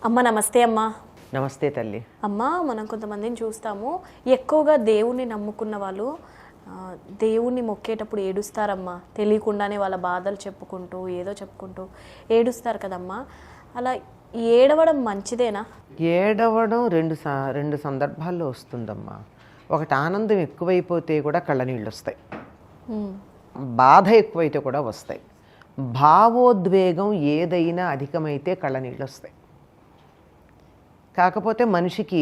అమ్మ నమస్తే అమ్మ. నమస్తే తల్లి. అమ్మ మనం కొంతమందిని చూస్తాము, ఎక్కువగా దేవుణ్ణి నమ్ముకున్న వాళ్ళు దేవుణ్ణి మొక్కేటప్పుడు ఏడుస్తారమ్మా. తెలియకుండానే వాళ్ళ బాధలు చెప్పుకుంటూ ఏదో చెప్పుకుంటూ ఏడుస్తారు కదమ్మా. అలా ఏడవడం మంచిదేనా? ఏడవడం రెండు సందర్భాల్లో వస్తుందమ్మా. ఒకటి ఆనందం ఎక్కువైపోతే కూడా కళ్ళనీళ్ళు వస్తాయి, బాధ ఎక్కువైతే కూడా వస్తాయి. భావోద్వేగం ఏదైనా అధికమైతే కళ్ళనీళ్ళు వస్తాయి. కాకపోతే మనిషికి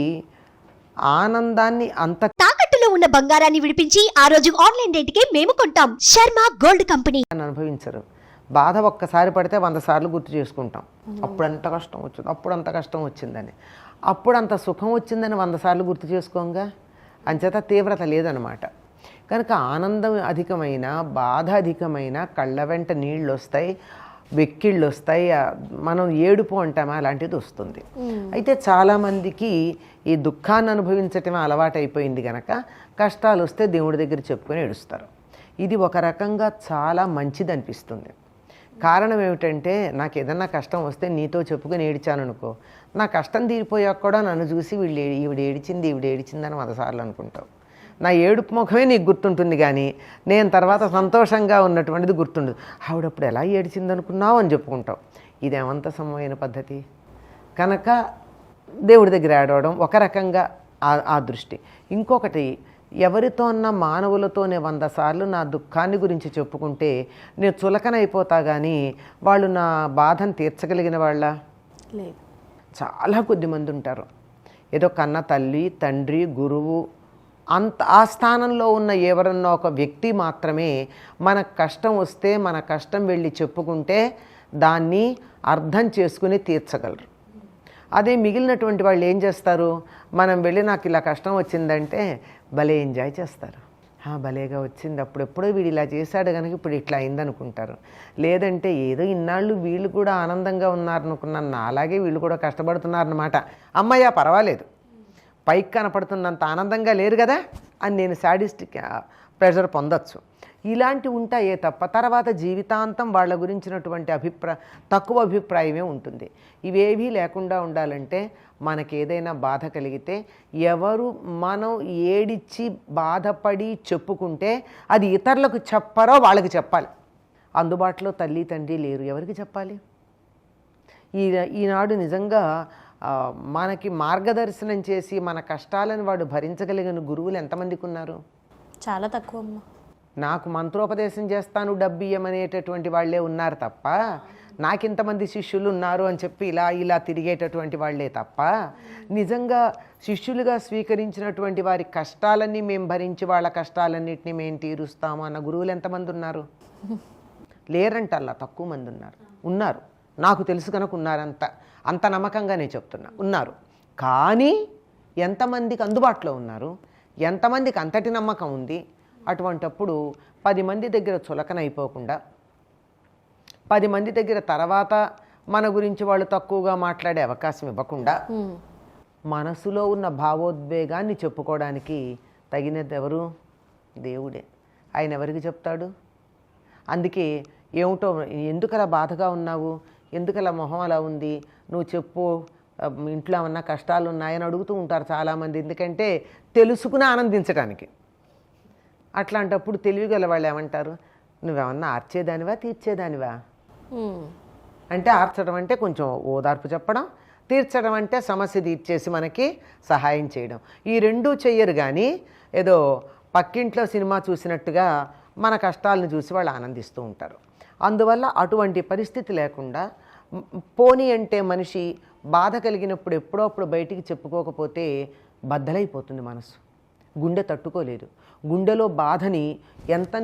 ఆనందాన్ని అంత తాకట్టులో ఉన్న బంగారాన్ని విడిపించి ఆ రోజు ఆన్లైన్ రేటుకే మేము కొంటాం. Sharma gold company. అనుభవించరు. బాధ ఒక్కసారి పడితే 100 సార్లు గుర్తు చేసుకుంటాం. అప్పుడు అంత కష్టం వచ్చింది, అప్పుడు అంత కష్టం వచ్చిందని. అప్పుడు అంత సుఖం వచ్చిందని 100 సార్లు గుర్తు చేసుకోంగా. అంచేత తీవ్రత లేదనమాట. కనుక ఆనందం అధికమైన, బాధ అధికమైన కళ్ళ వెంట నీళ్ళు వస్తాయి, వెక్కిళ్ళు వస్తాయి, మనం ఏడుపు అంటామా అలాంటిది వస్తుంది. అయితే చాలామందికి ఈ దుఃఖాన్ని అనుభవించటమే అలవాటు అయిపోయింది కనుక కష్టాలు వస్తే దేవుడి దగ్గర చెప్పుకొని ఏడుస్తారు. ఇది ఒక రకంగా చాలా మంచిది అనిపిస్తుంది. కారణం ఏమిటంటే, నాకు ఏదన్నా కష్టం వస్తే నీతో చెప్పుకొని ఏడిచాను అనుకో, నా కష్టం తీరిపోయాక కూడా నన్ను చూసి ఈవిడ ఏడిచింది అని 100 సార్లు అనుకుంటావు. నా ఏడుపు ముఖమే నీకు గుర్తుంటుంది, కానీ నేను తర్వాత సంతోషంగా ఉన్నటువంటిది గుర్తుండదు. ఆవిడప్పుడు ఎలా ఏడిచింది అనుకున్నావు అని చెప్పుకుంటావు. ఇదేమంత సమమైన పద్ధతి. కనుక దేవుడి దగ్గర ఏడవడం ఒక రకంగా ఆ దృష్టి. ఇంకొకటి, ఎవరితో అన్నా మానవులతోనే 100 సార్లు నా దుఃఖాన్ని గురించి చెప్పుకుంటే నేను చులకనైపోతా, కానీ వాళ్ళు నా బాధను తీర్చగలిగిన వాళ్ళ లేదు. చాలా కొద్దిమంది ఉంటారు. ఏదో కన్న తల్లి, తండ్రి, గురువు ఆ స్థానంలో ఉన్న ఎవరన్నా ఒక వ్యక్తి మాత్రమే మనకు కష్టం వస్తే మన కష్టం వెళ్ళి చెప్పుకుంటే దాన్ని అర్థం చేసుకుని తీర్చగలరు. అదే మిగిలినటువంటి వాళ్ళు ఏం చేస్తారు, మనం వెళ్ళి నాకు ఇలా కష్టం వచ్చిందంటే భలే ఎంజాయ్ చేస్తారు. భలేగా వచ్చింది, అప్పుడెప్పుడో వీడు ఇలా చేశాడు కనుక ఇప్పుడు ఇట్లా అయిందనుకుంటారు. లేదంటే ఏదో ఇన్నాళ్ళు వీళ్ళు కూడా ఆనందంగా ఉన్నారనుకున్నాను, నా అలాగే వీళ్ళు కూడా కష్టపడుతున్నారన్నమాట. అమ్మయ్య పర్వాలేదు, పైకి కనపడుతున్నంత ఆనందంగా లేరు కదా అని నేను సాడిస్టిక్ ప్రెషర్ పొందొచ్చు. ఇలాంటివి ఉంటాయే తప్ప తర్వాత జీవితాంతం వాళ్ళ గురించినటువంటి తక్కువ అభిప్రాయమే ఉంటుంది. ఇవేవీ లేకుండా ఉండాలంటే మనకేదైనా బాధ కలిగితే ఎవరు మనం ఏడిచి బాధపడి చెప్పుకుంటే అది ఇతరులకు చెప్పరో వాళ్ళకి చెప్పాలి. అందుబాటులో తల్లి తండ్రి లేరు, ఎవరికి చెప్పాలి? ఈనాడు నిజంగా మనకి మార్గదర్శనం చేసి మన కష్టాలను వాడు భరించగలిగిన గురువులు ఎంతమందికి ఉన్నారు? చాలా తక్కువ అమ్మ. నాకు మంత్రోపదేశం చేస్తాను డబ్బియ్యమనేటటువంటి వాళ్ళే ఉన్నారు తప్ప, నాకింతమంది శిష్యులు ఉన్నారు అని చెప్పి ఇలా తిరిగేటటువంటి వాళ్ళే తప్ప, నిజంగా శిష్యులుగా స్వీకరించినటువంటి వారి కష్టాలన్నీ మేము భరించి వాళ్ళ కష్టాలన్నింటినీ మేము తీరుస్తాము అన్న గురువులు ఎంతమంది ఉన్నారు? లేరంటల్లా, తక్కువ మంది ఉన్నారు. నాకు తెలుసు కనుక అంత నమ్మకంగా నేను చెప్తున్నా, ఉన్నారు. కానీ ఎంతమందికి అందుబాటులో ఉన్నారు, ఎంతమందికి అంతటి నమ్మకం ఉంది? అటువంటప్పుడు 10 మంది దగ్గర చులకనైపోకుండా, 10 మంది దగ్గర తర్వాత మన గురించి వాళ్ళు తక్కువగా మాట్లాడే అవకాశం ఇవ్వకుండా, మనసులో ఉన్న భావోద్వేగాన్ని చెప్పుకోవడానికి తగినది ఎవరు? దేవుడే. ఆయన ఎవరికి చెప్తాడు? అందుకే ఏమిటో, ఎందుకలా బాధగా ఉన్నావు, ఎందుకలా మొహం అలా ఉంది, నువ్వు చెప్పు, ఇంట్లో ఏమన్నా కష్టాలు ఉన్నాయని అడుగుతూ ఉంటారు చాలామంది. ఎందుకంటే తెలుసుకుని ఆనందించడానికి. అట్లాంటప్పుడు తెలివిగల వాళ్ళు ఏమంటారు, నువ్వేమన్నా ఆర్చేదానివా తీర్చేదానివా అంటే, ఆర్చడం అంటే కొంచెం ఓదార్పు చెప్పడం, తీర్చడం అంటే సమస్య తీర్చేసి మనకి సహాయం చేయడం. ఈ రెండూ చెయ్యరు, కానీ ఏదో పక్కింట్లో సినిమా చూసినట్టుగా మన కష్టాలను చూసి వాళ్ళు ఆనందిస్తూ ఉంటారు. అందువల్ల అటువంటి పరిస్థితి లేకుండా, పోనీ అంటే మనిషి బాధ కలిగినప్పుడు ఎప్పుడప్పుడు బయటికి చెప్పుకోకపోతే బద్దలైపోతుంది మనసు, గుండె తట్టుకోలేదు. గుండెలో బాధని ఎంత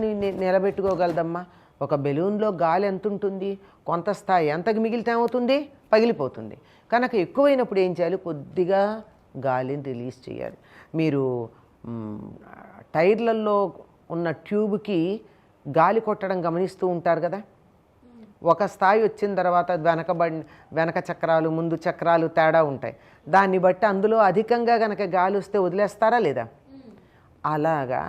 నిలబెట్టుకోగలదమ్మా? ఒక బెలూన్లో గాలి ఎంత ఉంటుంది, కొంత స్థాయి, ఎంతకు మిగిలితే ఏమవుతుంది? పగిలిపోతుంది. కనుక ఎక్కువైనప్పుడు ఏం చేయాలి? కొద్దిగా గాలిని రిలీజ్ చేయాలి. మీరు టైర్లలో ఉన్న ట్యూబ్కి గాలి కొట్టడం గమనిస్తూ ఉంటారు కదా. ఒక స్థాయి వచ్చిన తర్వాత వెనక చక్రాలు ముందు చక్రాలు తేడా ఉంటాయి. దాన్ని బట్టి అందులో అధికంగా కనుక గాలి వస్తే వదిలేస్తారా లేదా? అలాగా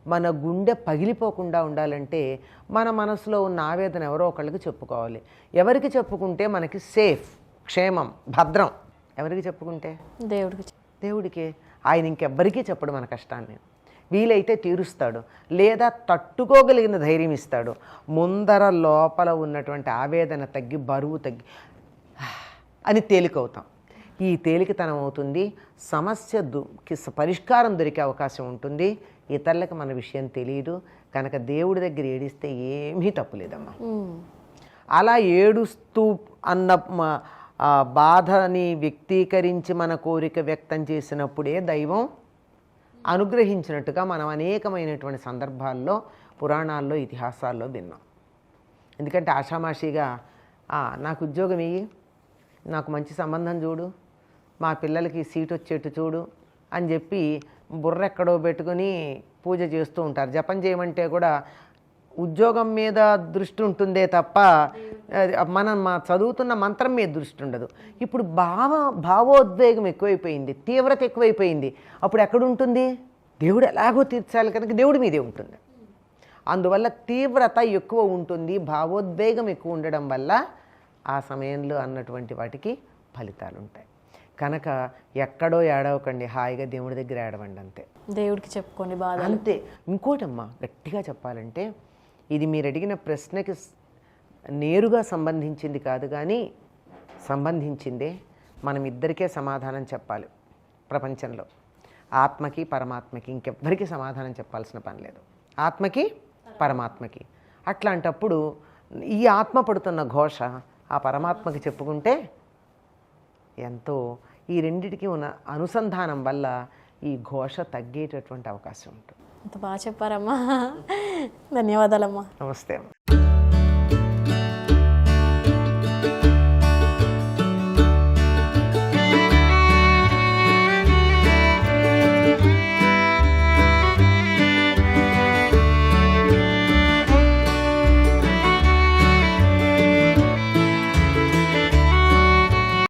మన గుండె పగిలిపోకుండా ఉండాలంటే మన మనసులో ఉన్న ఆవేదన ఎవరో ఒకళ్ళకి చెప్పుకోవాలి. ఎవరికి చెప్పుకుంటే మనకి సేఫ్, క్షేమం, భద్రం. ఎవరికి చెప్పుకుంటే? దేవుడికి దేవుడికే. ఆయన ఇంకెవ్వరికీ చెప్పడు మన కష్టాన్ని. వీలైతే తీరుస్తాడు, లేదా తట్టుకోగలిగిన ధైర్యం ఇస్తాడు. ముందర లోపల ఉన్నటువంటి ఆవేదన తగ్గి, బరువు తగ్గి అని తేలికవుతాం. ఈ తేలికతనం అవుతుంది, సమస్యకి పరిష్కారం దొరికే అవకాశం ఉంటుంది. ఇతరులకు మన విషయం తెలియదు కనుక దేవుడి దగ్గర ఏడిస్తే ఏమీ తప్పులేదమ్మా. అలా ఏడుస్తూ అన్న బాధని వ్యక్తీకరించి మన కోరిక వ్యక్తం చేసినప్పుడే దైవం అనుగ్రహించినట్టుగా మనం అనేకమైనటువంటి సందర్భాల్లో, పురాణాల్లో, ఇతిహాసాల్లో విన్నాం. ఎందుకంటే ఆషామాషిగా నాకు ఉద్యోగం ఇయ్యి, నాకు మంచి సంబంధం చూడు, మా పిల్లలకి సీట్ వచ్చేట్టు చూడు అని చెప్పి బుర్రెక్కడో పెట్టుకుని పూజ చేస్తూ ఉంటారు. జపం చేయమంటే కూడా ఉద్యోగం మీద దృష్టి ఉంటుందే తప్ప మనం చదువుతున్న మంత్రం మీద దృష్టి ఉండదు. ఇప్పుడు భావోద్వేగం ఎక్కువైపోయింది, తీవ్రత ఎక్కువైపోయింది. అప్పుడు ఎక్కడుంటుంది? దేవుడు ఎలాగో తీర్చాలి కనుక దేవుడి మీదే ఉంటుంది. అందువల్ల తీవ్రత ఎక్కువ ఉంటుంది, భావోద్వేగం ఎక్కువ ఉండడం వల్ల ఆ సమయంలో అన్నటువంటి వాటికి ఫలితాలు ఉంటాయి. కనుక ఎక్కడో ఏడవకండి, హాయిగా దేవుడి దగ్గర ఏడవండి, అంతే. దేవుడికి చెప్పుకోండి బాధ, అంతే. ఇంకోటమ్మా, గట్టిగా చెప్పాలంటే ఇది మీరు అడిగిన ప్రశ్నకి నేరుగా సంబంధించింది కాదు, కానీ సంబంధించిందే. మనం ఇద్దరికే సమాధానం చెప్పాలి ప్రపంచంలో, ఆత్మకి పరమాత్మకి. ఇంకెవ్వరికి సమాధానం చెప్పాల్సిన పని లేదు, ఆత్మకి పరమాత్మకి. అట్లాంటప్పుడు ఈ ఆత్మ పడుతున్న ఘోష ఆ పరమాత్మకి చెప్పుకుంటే ఎంతో, ఈ రెండిటికి ఉన్న అనుసంధానం వల్ల ఈ ఘోష తగ్గేటటువంటి అవకాశం ఉంటుంది. అంత బాగా చెప్పారమ్మా. ధన్యవాదాలమ్మా. నమస్తే అమ్మ.